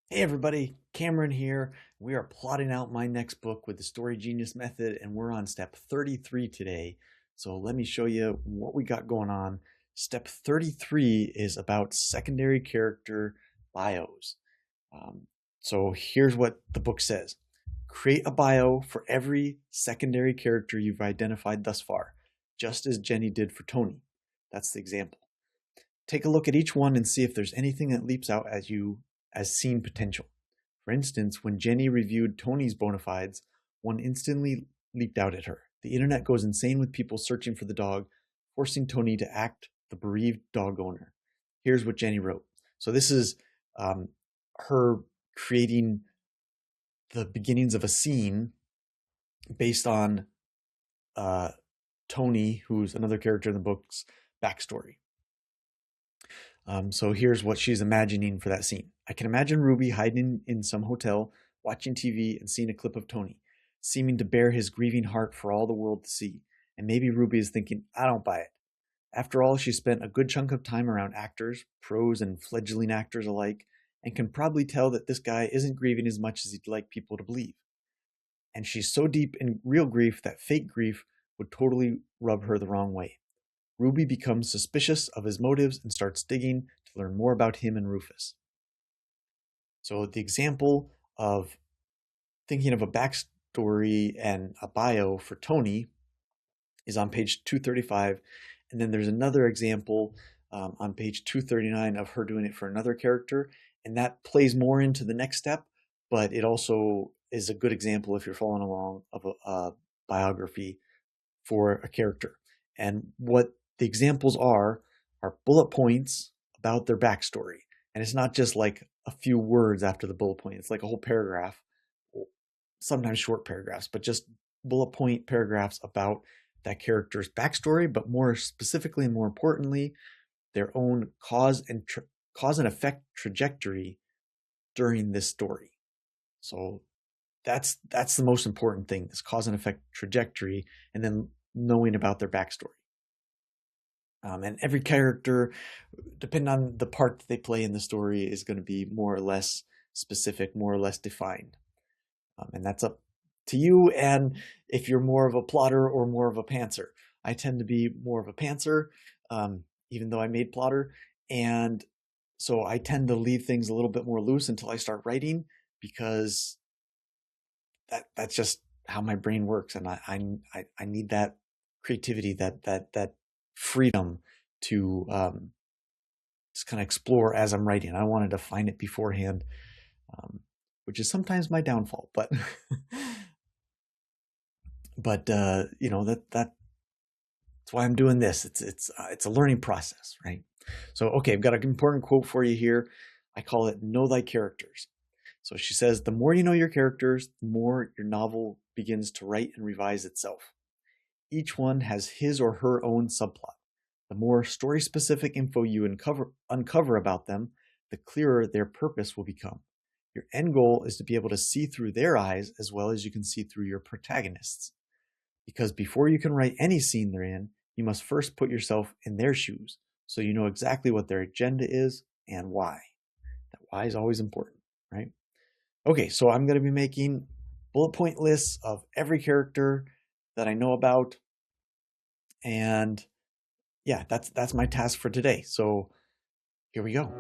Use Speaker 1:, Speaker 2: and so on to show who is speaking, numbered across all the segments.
Speaker 1: Hey everybody, Cameron here. We are plotting out my next book with the Story Genius method, and we're on step 33 today. So let me show you what we got going on. Step 33 is about secondary character bios. Um, so here's what the book says. Create a bio for every secondary character you've identified thus far, just as Jenny did for Tony. That's the example. Take a look at each one and see if there's anything that leaps out as scene potential. For instance, when Jenny reviewed Tony's bona fides, one instantly leaped out at her. The internet goes insane with people searching for the dog, forcing Tony to act the bereaved dog owner. Here's what Jenny wrote. So this is her creating the beginnings of a scene based on Tony, who's another character in the book's backstory. So here's what she's imagining for that scene. I can imagine Ruby hiding in some hotel, watching TV and seeing a clip of Tony, seeming to bare his grieving heart for all the world to see. And maybe Ruby is thinking, I don't buy it. After all, she spent a good chunk of time around actors, pros and fledgling actors alike, and can probably tell that this guy isn't grieving as much as he'd like people to believe. And she's so deep in real grief that fake grief would totally rub her the wrong way. Ruby becomes suspicious of his motives and starts digging to learn more about him and Rufus. So the example of thinking of a backstory and a bio for Tony is on page 235. And then there's another example on page 239 of her doing it for another character. And that plays more into the next step, but it also is a good example if you're following along of a biography for a character. And what the examples are bullet points about their backstory. And it's not just like a few words after the bullet point. It's like a whole paragraph, sometimes short paragraphs, but just bullet point paragraphs about that character's backstory, but more specifically and more importantly, their own cause and effect trajectory during this story. So that's the most important thing, this cause and effect trajectory, and then knowing about their backstory. And every character, depending on the part that they play in the story, is going to be more or less specific, more or less defined. And that's up to you, and if you're more of a plotter or more of a pantser. I tend to be more of a pantser, even though I made Plottr, and so I tend to leave things a little bit more loose until I start writing, because that's just how my brain works, and I need that creativity, that freedom to just kind of explore as I'm writing. I wanted to find it beforehand, which is sometimes my downfall, but you know, that's why I'm doing this. It's a learning process, right? So okay, I've got an important quote for you here. I call it "Know Thy Characters." So she says, "The more you know your characters, the more your novel begins to write and revise itself. Each one has his or her own subplot. The more story-specific info you uncover about them, the clearer their purpose will become. Your end goal is to be able to see through their eyes as well as you can see through your protagonists. Because before you can write any scene they're in, you must first put yourself in their shoes, so you know exactly what their agenda is and why." That why is always important, right? Okay, so I'm going to be making bullet point lists of every character that I know about, and yeah, that's my task for today. So here we go.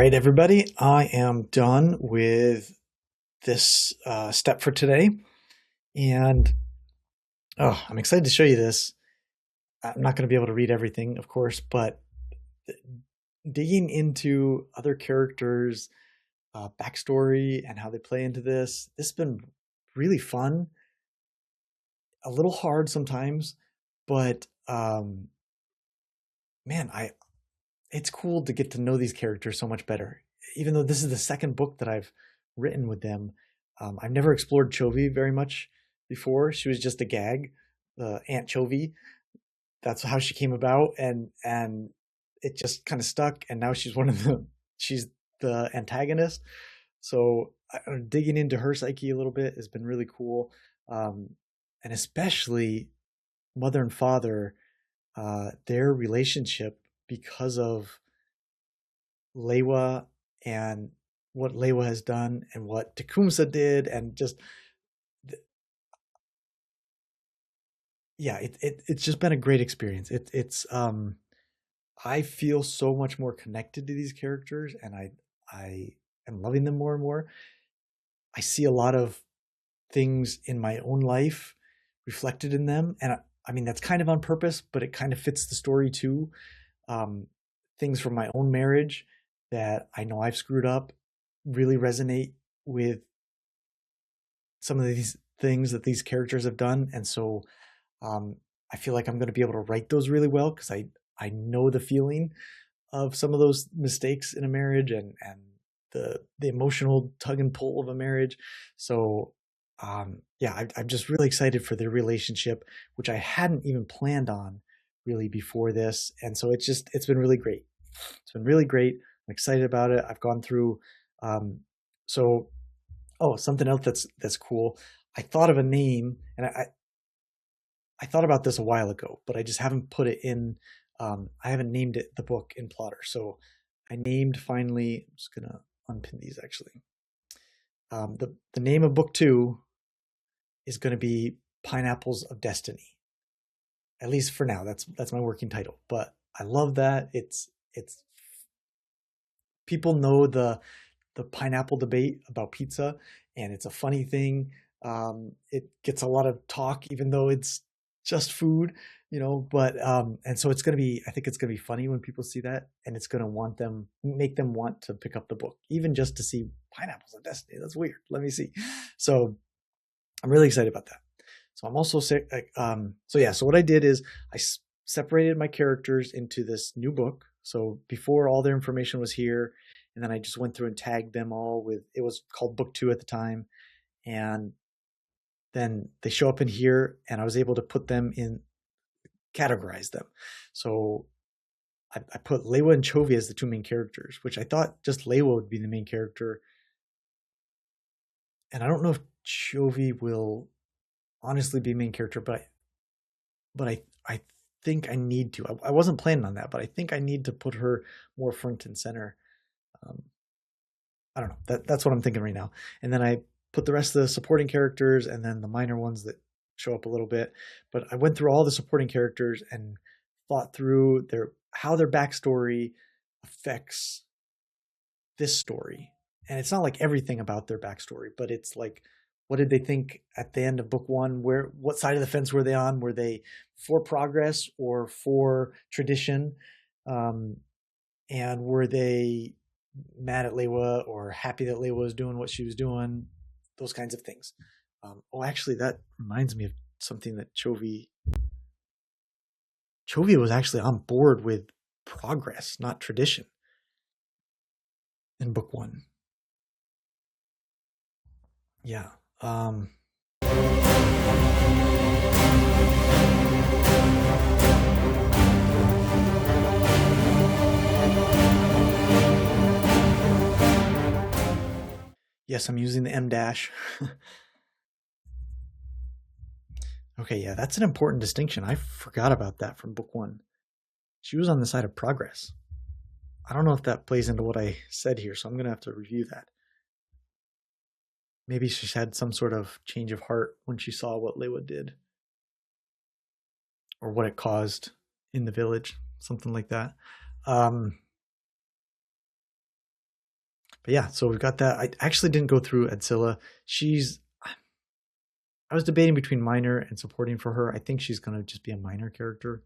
Speaker 1: right, everybody, I am done with this step for today, and I'm excited to show you this. I'm not going to be able to read everything, of course, but digging into other characters' backstory and how they play into this has been really fun. A little hard sometimes, but man, it's cool to get to know these characters so much better. Even though this is the second book that I've written with them, I've never explored Chovy very much before. She was just a gag, Aunt Chovy. That's how she came about, and it just kind of stuck. And now she's the antagonist. So digging into her psyche a little bit has been really cool, and especially mother and father, their relationship because of Lewa and what Lewa has done and what Tecumseh did, and just yeah, it's just been a great experience. It's I feel so much more connected to these characters, and I am loving them more and more. I see a lot of things in my own life reflected in them, and I mean that's kind of on purpose, but it kind of fits the story too. Things from my own marriage that I know I've screwed up really resonate with some of these things that these characters have done, and so I feel like I'm going to be able to write those really well because I know the feeling of some of those mistakes in a marriage, and the emotional tug and pull of a marriage. So yeah, I'm just really excited for their relationship, which I hadn't even planned on really before this, and so it's been really great. It's been really great. I'm excited about it. I've gone through um, so something else that's cool. I thought of a name, and I thought about this a while ago, but I just haven't put it in. I haven't named it the book in Plottr. So I named finally. I'm just gonna unpin these actually. The name of book 2 is going to be Pineapples of Destiny. At least for now, that's my working title. But I love that. It's people know the pineapple debate about pizza, and it's a funny thing. It gets a lot of talk, even though it's just food, But and so I think it's gonna be funny when people see that, and it's gonna make them want to pick up the book, even just to see Pineapples of Destiny. That's weird. Let me see. So I'm really excited about that. So I'm also sick. So yeah. So what I did is I separated my characters into this new book. So before, all their information was here, and then I just went through and tagged them all with. It was called book 2 at the time, and then they show up in here, and I was able to put them in, categorize them. So I put Lewa and Chovy as the 2 main characters, which I thought just Lewa would be the main character, and I don't know if Chovy will honestly be main character, but I think I need to. I wasn't planning on that, but I think I need to put her more front and center. Um, I don't know. That's what I'm thinking right now. And then I put the rest of the supporting characters and then the minor ones that show up a little bit. But I went through all the supporting characters and thought through how their backstory affects this story. And it's not like everything about their backstory, but it's like, what did they think at the end of book 1? What side of the fence were they on? Were they for progress or for tradition? And were they mad at Lewa or happy that Lewa was doing what she was doing? Those kinds of things. Actually, that reminds me of something that Chovy was actually on board with progress, not tradition, in book 1. Yeah. Yes, I'm using the M dash. Okay, yeah, that's an important distinction. I forgot about that from book 1. She was on the side of progress. I don't know if that plays into what I said here, so I'm going to have to review that. Maybe she's had some sort of change of heart when she saw what Lewa did, or what it caused in the village, something like that. But yeah, so we've got that. I actually didn't go through Edsilla. I was debating between minor and supporting for her. I think she's going to just be a minor character.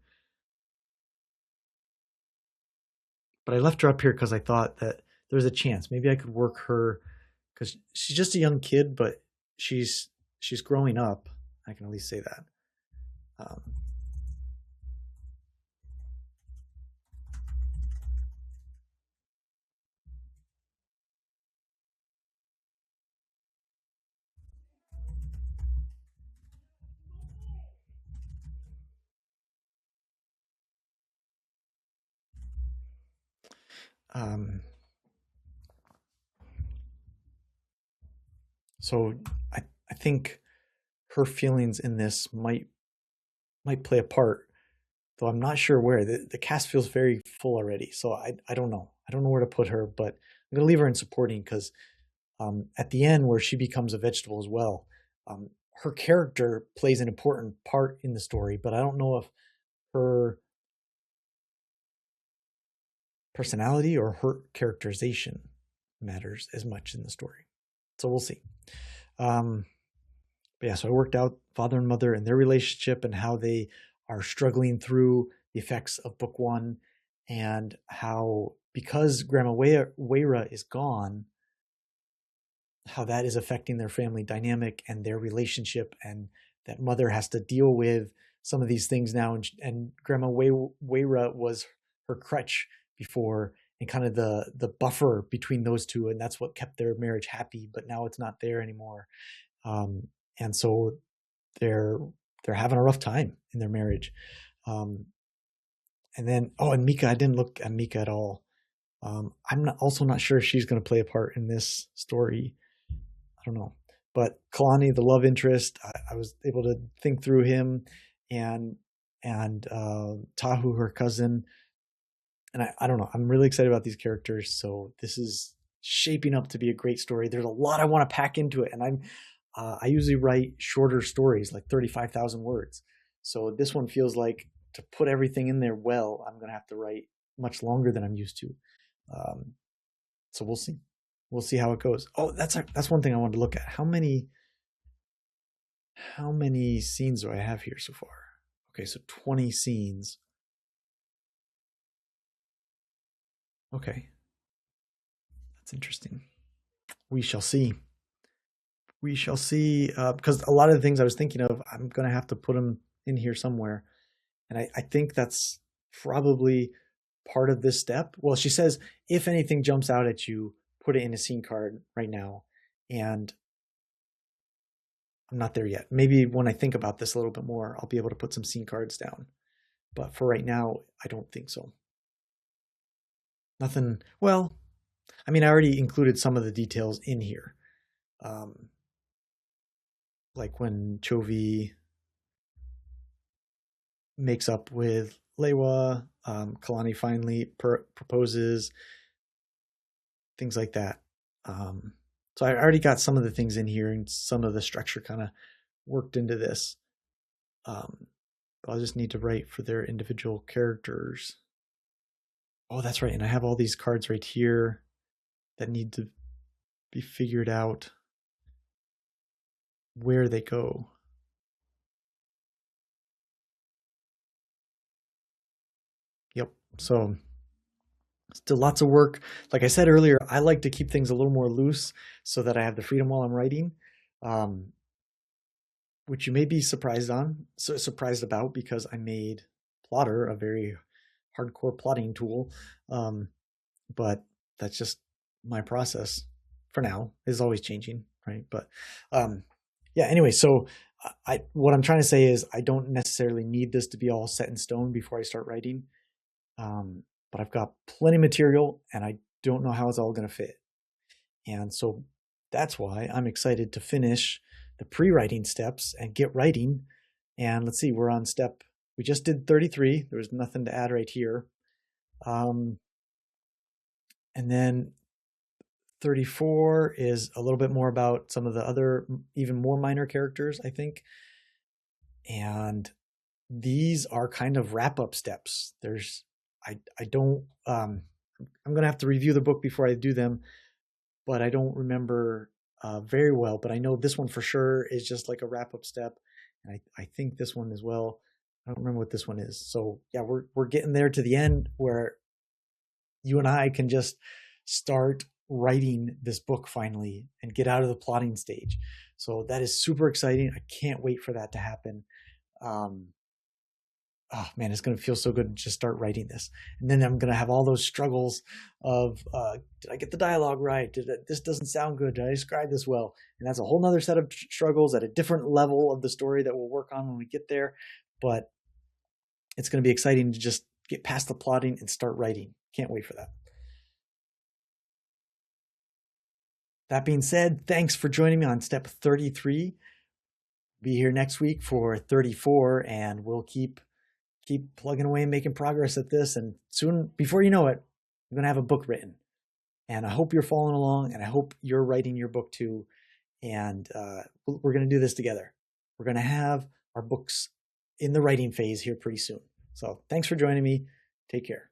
Speaker 1: But I left her up here because I thought that there was a chance. Maybe I could work her because she's just a young kid, but she's she's growing up. I can at least say that. Um, um, so I think her feelings in this might play a part, though I'm not sure where. The cast feels very full already, so I don't know. I don't know where to put her, but I'm gonna leave her in supporting because at the end where she becomes a vegetable as well, um, her character plays an important part in the story, but I don't know if her personality or her characterization matters as much in the story. So we'll see. Um, but yeah, so I worked out father and mother and their relationship and how they are struggling through the effects of book one, and how because Grandma Weira is gone, how that is affecting their family dynamic and their relationship, and that mother has to deal with some of these things now, and Grandma Weira was her crutch before, and kind of the buffer between those two, and that's what kept their marriage happy, but now it's not there anymore. um, and so they're they're having a rough time in their marriage. um, and then and Mika, I didn't look at Mika at all. I'm also not sure if she's going to play a part in this story. I don't know. But Kalani, the love interest, I was able to think through him, and Tahu, her cousin, and I don't know. I'm really excited about these characters. So this is shaping up to be a great story. There's a lot I want to pack into it, and I usually write shorter stories, like 35,000 words. So this one feels like to put everything in there well, I'm going to have to write much longer than I'm used to. Um, so we'll see. We'll see how it goes. Oh, that's one thing I wanted to look at. How many scenes do I have here so far? Okay, so 20 scenes. Okay, that's interesting. We shall see. We shall see. Because a lot of the things I was thinking of, I'm gonna have to put them in here somewhere, and I think that's probably part of this step. Well, she says if anything jumps out at you, put it in a scene card right now, and I'm not there yet. Maybe when I think about this a little bit more, I'll be able to put some scene cards down. But for right now, I don't think so. Nothing. Well, I mean, I already included some of the details in here, um, like when Chovy makes up with Lewa, Kalani finally proposes, things like that. Um, so I already got some of the things in here, and some of the structure kind of worked into this. Um, but I'll just need to write for their individual characters. Oh, that's right. And I have all these cards right here that need to be figured out where they go. Yep. So still lots of work. Like I said earlier, I like to keep things a little more loose so that I have the freedom while I'm writing, um, which you may be surprised about, because I made Plottr a very hardcore plotting tool. Um, but that's just my process for now. Is always changing, right? But yeah. Anyway, so what I'm trying to say is I don't necessarily need this to be all set in stone before I start writing. But I've got plenty of material, and I don't know how it's all going to fit. And so that's why I'm excited to finish the pre-writing steps and get writing. And let's see, we just did 33. There was nothing to add right here. And then 34 is a little bit more about some of the other, even more minor characters, I think. And these are kind of wrap-up steps. I don't, I'm going to have to review the book before I do them, but I don't remember very well. But I know this one for sure is just like a wrap up step, and I think this one as well. I don't remember what this one is. So yeah, we're getting there to the end where you and I can just start writing this book finally and get out of the plotting stage. So that is super exciting. I can't wait for that to happen. Um, oh man, it's going to feel so good to just start writing this. And then I'm going to have all those struggles of, did I get the dialogue right? This doesn't sound good. Did I describe this well? And that's a whole nother set of struggles at a different level of the story that we'll work on when we get there. But it's going to be exciting to just get past the plotting and start writing. Can't wait for that. That being said, thanks for joining me on step 33. Be here next week for 34, and we'll keep plugging away and making progress at this. And soon, before you know it, I'm going to have a book written. And I hope you're following along, and I hope you're writing your book too. And we're going to do this together. We're going to have our books in the writing phase here pretty soon. So thanks for joining me. Take care.